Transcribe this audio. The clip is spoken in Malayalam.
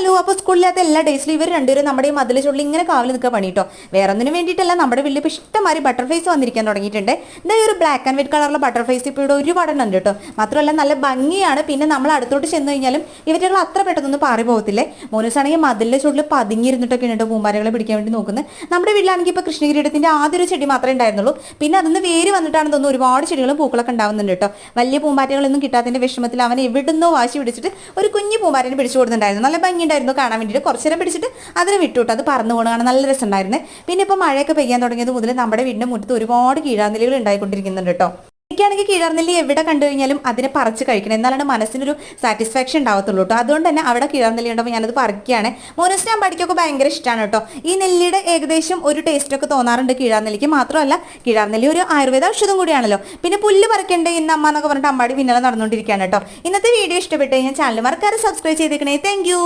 ഹലോ, അപ്പോൾ സ്കൂളിലത്തെ എല്ലാ ഡേയ്സിലും ഇവർ രണ്ടുപേരും നമ്മുടെ ഈ മതിൽ ചുള്ളിൽ ഇങ്ങനെ കാവൽ നിൽക്കാൻ പണിട്ടോ. വേറെ ഒന്നിനും വേണ്ടിയിട്ടല്ല, നമ്മുടെ വീട്ടിൽ ഇപ്പോൾ ഇഷ്ടംമാതിരി ബട്ടർഫ്ലൈസ് വന്നിരിക്കാൻ തുടങ്ങിയിട്ടുണ്ട്. എന്താ ഒരു ബ്ലാക്ക് ആൻഡ് വൈറ്റ് കളറുള്ള ബട്ടർഫ്ലൈസ് ഇപ്പോൾ ഇവിടെ ഒരുപാടെണ്ണം ഉണ്ട് കേട്ടോ. മാത്രമല്ല നല്ല ഭംഗിയാണ്. പിന്നെ നമ്മൾ അടുത്തോട്ട് ചെന്ന് കഴിഞ്ഞാലും ഇവറ്റുകൾ അത്ര പെട്ടെന്നൊന്നും പാറി പോകത്തില്ലേ. മോനൂസാണെങ്കിൽ മതിലിൻ്റെ ചുള്ളിൽ പതുങ്ങിയിരുന്നിട്ടൊക്കെ ഉണ്ട് പൂമ്പാരകളെ പിടിക്കാൻ വേണ്ടി നോക്കുന്നത്. നമ്മുടെ വീട്ടിലാണെങ്കിൽ ഇപ്പോൾ കൃഷ്ണകിരീടത്തിൻ്റെ ആദ്യ ഒരു ചെടി മാത്രമേ ഉണ്ടായിരുന്നുള്ളൂ. പിന്നെ അതിന്ന് വേര് വന്നിട്ടാണെന്ന് തോന്നുന്നു ഒരുപാട് ചെടികളും പൂക്കളൊക്കെ ഉണ്ടാവുന്നുണ്ട് കേട്ടോ. വലിയ പൂമ്പാറ്റകളൊന്നും കിട്ടാത്തതിൻ്റെ വിഷമത്തിൽ അവൻ എവിടുന്നോ വാശി പിടിച്ചിട്ട് ഒരു കുഞ്ഞു പൂമ്പാരനെ പിടിച്ചു കൊടുത്തിട്ടുണ്ടായിരുന്നു. നല്ല ഭംഗിയുണ്ടായിരുന്നു കാണാൻ വേണ്ടിയിട്ട്. കുറച്ച് നേരം പിടിച്ചിട്ട് അതിനെ വിട്ടുവിട്ടു. അത് പറന്നു പോകണം, കാണാൻ നല്ല രസമുണ്ടായിരുന്നു. പിന്നെ ഇപ്പോൾ മഴയൊക്കെ പെയ്യാൻ തുടങ്ങിയത് മുതൽ നമ്മുടെ വീടിൻ്റെ മുറ്റത്ത് ഒരുപാട് കീഴാർനെല്ലികൾ ഉണ്ടായിക്കൊണ്ടിരിക്കുന്നുണ്ട് കേട്ടോ. എനിക്കാണെങ്കിൽ കീഴാർനെല്ലി എവിടെ കണ്ടു കഴിഞ്ഞാലും അതിനെ പറിച്ച് കഴിക്കണം, എന്നാലാണ് മനസ്സിനൊരു സാറ്റിസ്ഫാക്ഷൻ ഉണ്ടാവത്തുള്ളൂ കേട്ടോ. അതുകൊണ്ട് തന്നെ അവിടെ കീഴാർനെല്ലി ഉണ്ടാവും, ഞാനത് പറിക്കുകയാണ്. മോനൂസിന് അമ്പാടിക്കൊക്കെ ഭയങ്കര ഇഷ്ടമാണ് കേട്ടോ. ഈ നെല്ലിയുടെ ഏകദേശം ഒരു ടേസ്റ്റൊക്കെ തോന്നാറുണ്ട് കീഴാർനെല്ലിക്ക്. മാത്രമല്ല കീഴാർനെല്ലി ഒരു ആയുർവേദ ഔഷധം കൂടിയാണല്ലോ. പിന്നെ പുല്ല് പറിക്കണ്ടേ ഇന്ന് അമ്മ എന്നൊക്കെ പറഞ്ഞിട്ട് അമ്പാടി പിന്നാലെ നടന്നുകൊണ്ടിരിക്കുകയാണ് കേട്ടോ. ഇന്നത്തെ വീഡിയോ ഇഷ്ടപ്പെട്ട് കഴിഞ്ഞാൽ ചാനൽ മറക്കാതെ സബ്സ്ക്രൈബ് ചെയ്തേക്കണേ. Thank you.